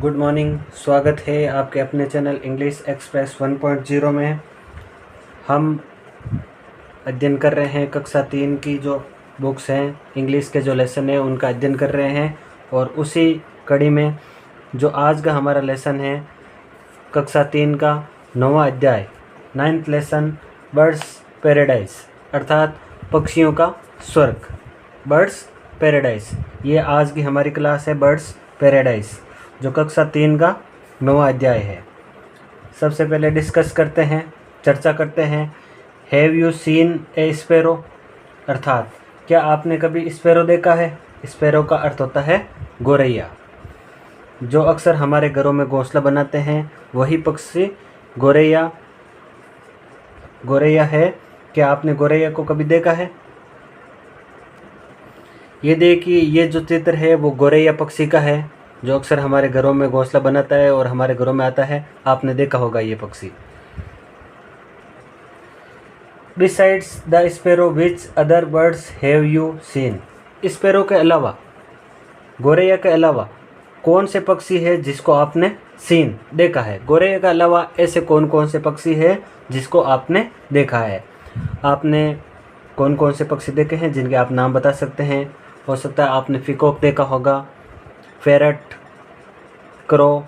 Good morning. स्वागत है आपके अपने चैनल इंग्लिश एक्सप्रेस 1.0 में। हम अध्ययन कर रहे हैं कक्षा 3 की जो बुक्स हैं, इंग्लिश के जो लेसन हैं उनका अध्ययन कर रहे हैं। और उसी कड़ी में जो आज का हमारा लेसन है कक्षा 3 का 9वां अध्याय 9th लेसन बर्ड्स पैराडाइज अर्थात पक्षियों का स्वर्ग। बर्ड्स पैराडाइज ये आज की हमारी क्लास है। बर्ड्स पैराडाइज जो कक्षा 3 का 9वां अध्याय है। सबसे पहले डिस्कस करते हैं, चर्चा करते हैं। Have you seen A sparrow अर्थात क्या आपने कभी स्पैरो देखा है। स्पैरो का अर्थ होता है गोरैया, जो अक्सर हमारे घरों में घोंसला बनाते हैं वही पक्षी गोरैया है। क्या आपने गोरैया को कभी देखा है? ये देखिए, ये जो चित्र है वो गोरैया पक्षी का है, जो अक्सर हमारे घरों में घोंसला बनाता है और हमारे घरों में आता है। आपने देखा होगा ये पक्षी। Besides the sparrow, which other birds have you seen? Sparrow के अलावा, गोरैया के अलावा कौन से पक्षी है जिसको आपने सीन देखा है? गोरैया के अलावा ऐसे कौन कौन से पक्षी है जिसको आपने देखा है? आपने कौन कौन से पक्षी देखे हैं जिनके आप नाम बता सकते हैं? हो सकता है आपने पीकॉक देखा होगा, पैरट, क्रो,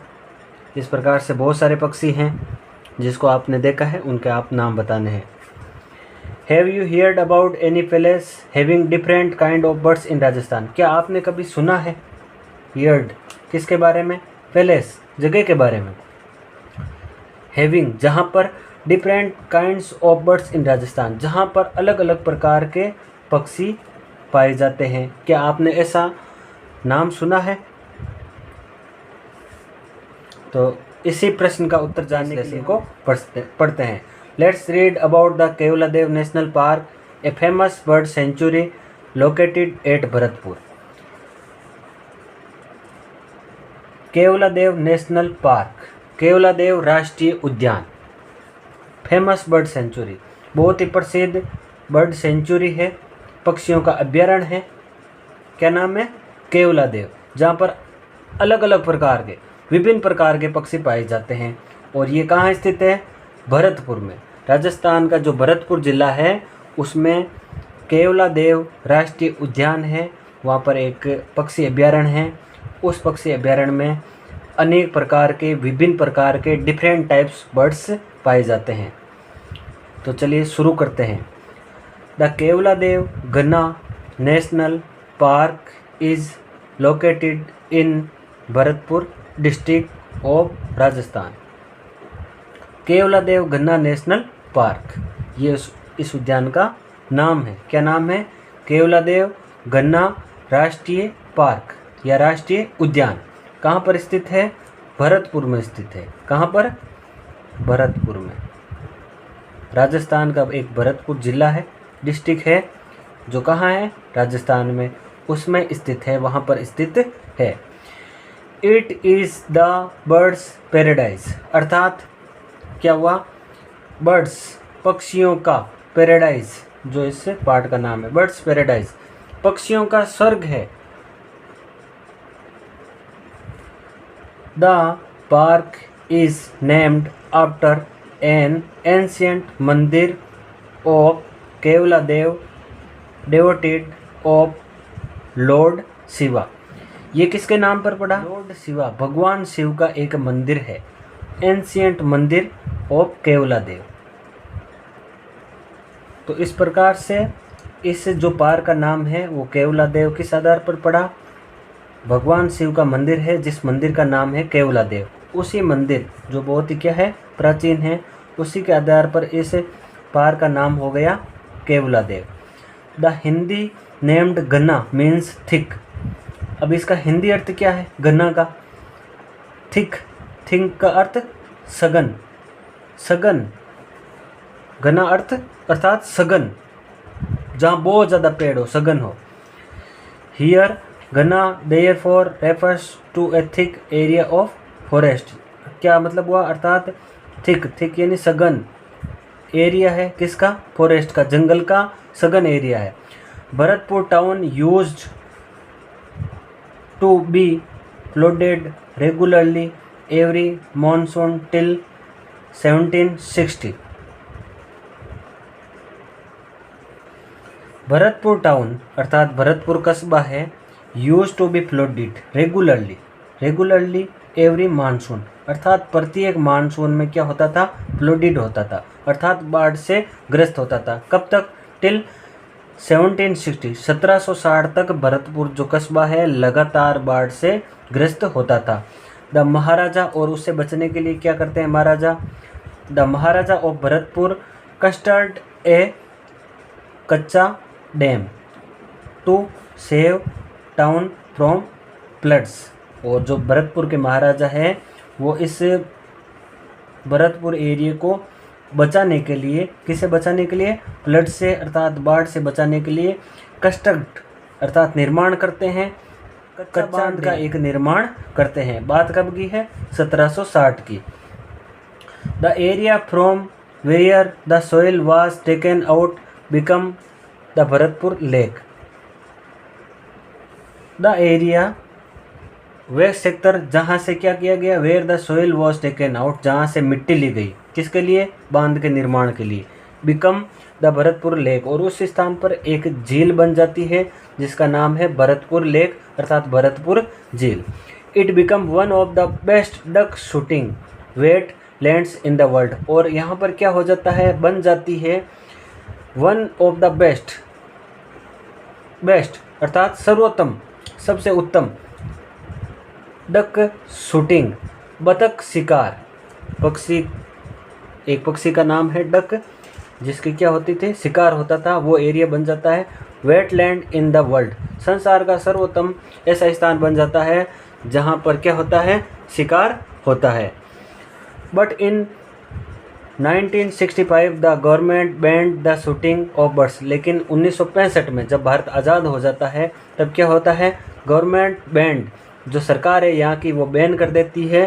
इस प्रकार से बहुत सारे पक्षी हैं जिसको आपने देखा है, उनके आप नाम बताने हैं। Have you heard about any palace having different kind of birds in Rajasthan? क्या आपने कभी सुना है? हियर्ड किसके बारे में? पैलेस, जगह के बारे में। हैविंग जहाँ पर different kinds of birds in Rajasthan, जहाँ पर अलग अलग प्रकार के पक्षी पाए जाते हैं। क्या आपने ऐसा नाम सुना है? तो इसी प्रश्न का उत्तर जानने के लिए को पढ़ते हैं। Let's read about the Keoladeo national park, a famous bird sanctuary located at Bharatpur. Keoladeo national park, Keoladeo राष्ट्रीय उद्यान, फेमस बर्ड सेंचुरी, बहुत ही प्रसिद्ध बर्ड सेंचुरी है, पक्षियों का अभ्यारण्य है। क्या नाम है? केवलादेव, जहाँ पर अलग अलग प्रकार के, विभिन्न प्रकार के पक्षी पाए जाते हैं। और ये कहाँ स्थित है? भरतपुर में। राजस्थान का जो भरतपुर जिला है उसमें केवलादेव राष्ट्रीय उद्यान है। वहाँ पर एक पक्षी अभ्यारण्य है। उस पक्षी अभ्यारण्य में अनेक प्रकार के, विभिन्न प्रकार के डिफरेंट टाइप्स बर्ड्स पाए जाते हैं। तो चलिए शुरू करते हैं। द केवलादेव गन्ना national park is located in Bharatpur district of Rajasthan. Keoladeo गन्ना नेशनल पार्क, ये इस उद्यान का नाम है। क्या नाम है? केवलादेव गन्ना राष्ट्रीय पार्क या राष्ट्रीय उद्यान। कहाँ पर स्थित है? भरतपुर में स्थित है। कहाँ पर? भरतपुर में। राजस्थान का एक भरतपुर जिला है, डिस्ट्रिक्ट है, जो कहाँ है? राजस्थान में, उसमें स्थित है, वहाँ पर स्थित है। It is the birds paradise अर्थात क्या हुआ? बर्ड्स, पक्षियों का, पैराडाइज जो इस पार्ट का नाम है, बर्ड्स पैराडाइज, पक्षियों का स्वर्ग है। The park is named after an ancient mandir of Keoladeo devoted of lord Shiva. ये किसके नाम पर पड़ा? लॉर्ड शिवा, भगवान शिव का एक मंदिर है, एंशियंट मंदिर ऑफ केवलादेव। तो इस प्रकार से इस जो पार्क का नाम है वो केवलादेव किस आधार पर पड़ा? भगवान शिव का मंदिर है, जिस मंदिर का नाम है केवलादेव। उसी मंदिर जो बहुत ही क्या है? प्राचीन है, उसी के आधार पर इस पार्क का नाम हो गया केवलादेव। द हिंदी नेम्ड गन्ना मीन्स थिक। अब इसका हिंदी अर्थ क्या है? गन्ना का थिक, थिंक का अर्थ सघन, सघन, घना अर्थ अर्थात सघन, जहाँ बहुत ज़्यादा पेड़ हो, सघन हो। हियर घना therefore refers to a thick area of forest. क्या मतलब हुआ? अर्थात थिक, थिक यानी सघन एरिया है, किसका? फॉरेस्ट का, जंगल का सघन एरिया है। Bharatpur town used to be flooded regularly every monsoon till 1760. Bharatpur town अर्थात भरतपुर कस्बा है use to be flooded regularly every monsoon अर्थात प्रत्येक मानसून में क्या होता था, फ्लडेड होता था अर्थात बाढ़ से ग्रस्त होता था। कब तक? टिल 1760 तक भरतपुर जो कस्बा है लगातार बाढ़ से ग्रस्त होता था। द महाराजा और उससे बचने के लिए क्या करते हैं maharaja? The maharaja of Bharatpur construct a kachcha dam to save town from floods. और जो भरतपुर के महाराजा हैं वो इस भरतपुर एरिया को बचाने के लिए, किसे बचाने के लिए? फ्लड से अर्थात बाढ़ से बचाने के लिए कंस्ट्रक्ट अर्थात निर्माण करते हैं, कच्चा बांध का एक निर्माण करते हैं। बात कब की है? 1760 की। The area from where the soil was taken out become the Bharatpur lake. The area वह सेक्टर जहाँ से क्या किया गया? Where the soil was taken out, जहाँ से मिट्टी ली गई, किसके लिए? बांध के निर्माण के लिए। बिकम द भरतपुर लेक, और उस स्थान पर एक झील बन जाती है जिसका नाम है भरतपुर लेक अर्थात भरतपुर झील। It become one of the best duck shooting wetlands in the world, और यहाँ पर क्या हो जाता है? बन जाती है वन ऑफ द बेस्ट अर्थात सर्वोत्तम, सबसे उत्तम डक शूटिंग बतख शिकार पक्षी, एक पक्षी का नाम है डक जिसकी क्या होती थी? शिकार होता था। वो एरिया बन जाता है वेटलैंड इन द वर्ल्ड, संसार का सर्वोत्तम ऐसा स्थान बन जाता है जहाँ पर क्या होता है? शिकार होता है। But in 1965 the government band the shooting of birds, लेकिन 1965 में जब भारत आज़ाद हो जाता है तब क्या होता है? गवर्नमेंट बैंड जो सरकार है यहाँ की वो बैन कर देती है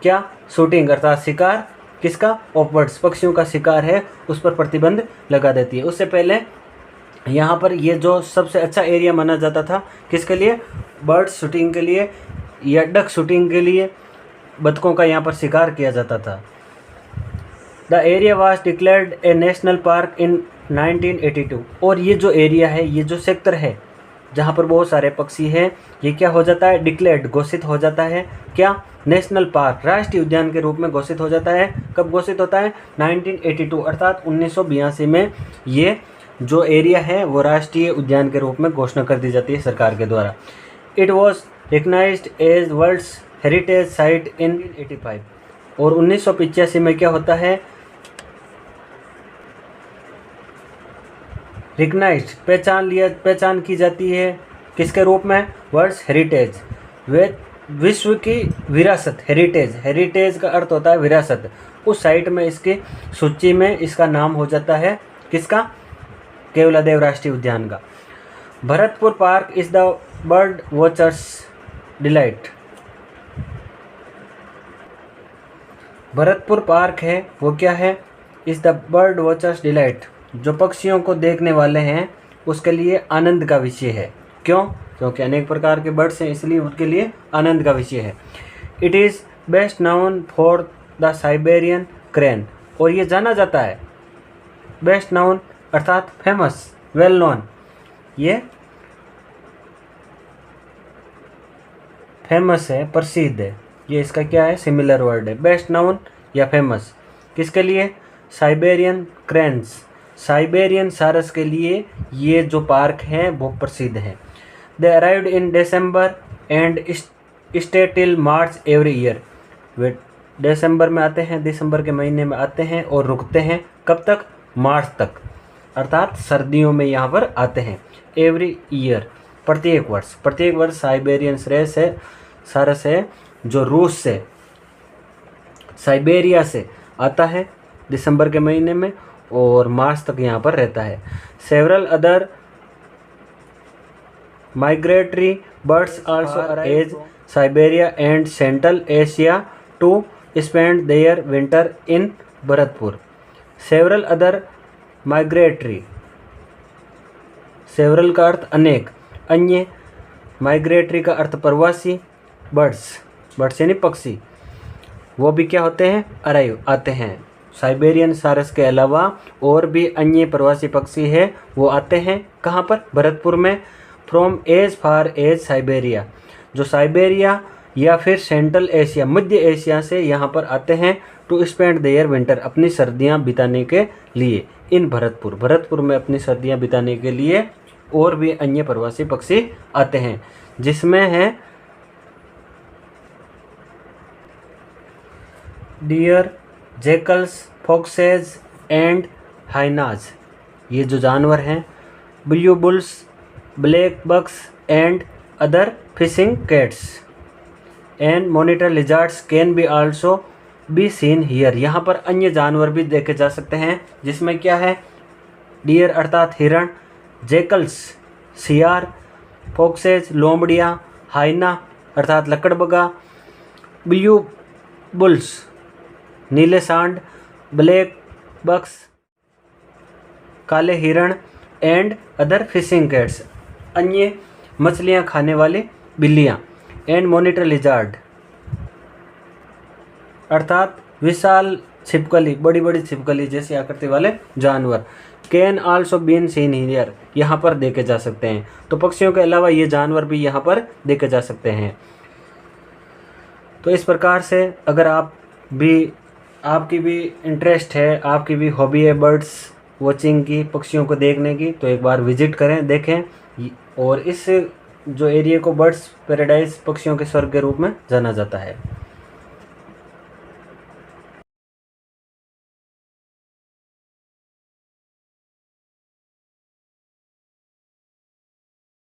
क्या? शूटिंग अर्थात शिकार, किसका? ऑफ बर्ड्स, पक्षियों का शिकार है उस पर प्रतिबंध लगा देती है। उससे पहले यहाँ पर ये जो सबसे अच्छा एरिया माना जाता था किसके लिए? बर्ड शूटिंग के लिए या डक शूटिंग के लिए, बतखों का यहाँ पर शिकार किया जाता था। The area was declared A national park इन 1982, और ये जो एरिया है, ये जो सेक्टर है जहाँ पर बहुत सारे पक्षी हैं, ये क्या हो जाता है? डिक्लेयर्ड, घोषित हो जाता है क्या? नेशनल पार्क, राष्ट्रीय उद्यान के रूप में घोषित हो जाता है। कब घोषित होता है? 1982 अर्थात 1982 में ये जो एरिया है वो राष्ट्रीय उद्यान के रूप में घोषणा कर दी जाती है सरकार के द्वारा। It was recognised as world's heritage site in 1985, और 1985 में क्या होता है? रिकग्नाइज्ड, पहचान की जाती है किसके रूप में? वर्ल्ड्स हेरिटेज, वे विश्व की विरासत। हेरिटेज का अर्थ होता है विरासत। उस साइट में इसकी सूची में इसका नाम हो जाता है किसका? केवलादेव राष्ट्रीय उद्यान का। Bharatpur park is the bird watchers delight. Bharatpur park है वो क्या है? Is the bird watchers delight, जो पक्षियों को देखने वाले हैं उसके लिए आनंद का विषय है। क्यों? क्योंकि अनेक प्रकार के बर्ड्स हैं इसलिए उनके लिए आनंद का विषय है। It is best noun for the Siberian crane, और ये जाना जाता है बेस्ट नाउन अर्थात फेमस, वेल नोन, ये फेमस है, प्रसिद्ध है, ये इसका क्या है? सिमिलर वर्ड है। बेस्ट नाउन या फेमस किसके लिए? साइबेरियन क्रेन्स, साइबेरियन सारस के लिए ये जो पार्क हैं वो प्रसिद्ध हैं। They arrived in December and stay till March every year, वे दिसंबर में आते हैं, दिसंबर के महीने में आते हैं और रुकते हैं कब तक? मार्च तक, अर्थात सर्दियों में यहाँ पर आते हैं। एवरी ईयर, प्रत्येक वर्ष साइबेरियन सारस है जो रूस से, साइबेरिया से आता है दिसंबर के महीने में और मार्च तक यहाँ पर रहता है। Several other migratory birds also arrive Siberia and Central Asia to spend their winter in Bharatpur. Several other migratory, several का अर्थ अनेक, अन्य, माइग्रेटरी का अर्थ प्रवासी, बर्ड्स, बर्ड्स यानी पक्षी, वो भी क्या होते हैं, अराइव, आते हैं। साइबेरियन सारस के अलावा और भी अन्य प्रवासी पक्षी है, वो आते हैं कहाँ पर, भरतपुर में। From as far as Siberia, जो साइबेरिया या फिर सेंट्रल एशिया, मध्य एशिया से यहाँ पर आते हैं। टू स्पेंड देयर विंटर, अपनी सर्दियाँ बिताने के लिए। इन भरतपुर, भरतपुर में अपनी सर्दियाँ बिताने के लिए और भी अन्य प्रवासी पक्षी आते हैं, जिसमें हैं deer, jackals, foxes and hyenas, ये जो जानवर हैं। Blue bulls, black bucks and other fishing cats and monitor lizards can be also be seen here, यहाँ पर अन्य जानवर भी देखे जा सकते हैं, जिसमें क्या है, डियर अर्थात हिरण, जैकल्स सियार, फॉक्सेज लोमड़ियाँ, हाइना अर्थात लकड़बगा, ब्लू बुल्स नीले सांड, ब्लैक बक्स काले हिरण एंड अदर फिशिंग कैट्स, अन्य मछलियाँ खाने वाली बिल्लियाँ, एंड मॉनिटर लिजार्ड अर्थात विशाल छिपकली, बड़ी बड़ी छिपकली जैसी आकृति वाले जानवर, can also been seen here, यहाँ पर देखे जा सकते हैं। तो पक्षियों के अलावा ये जानवर भी यहाँ पर देखे जा सकते हैं। तो इस प्रकार से अगर आपकी भी इंटरेस्ट है, आपकी भी हॉबी है बर्ड्स वॉचिंग की, पक्षियों को देखने की, तो एक बार विजिट करें, देखें। और इस जो एरिया को बर्ड्स पैराडाइज, पक्षियों के स्वर्ग के रूप में जाना जाता है।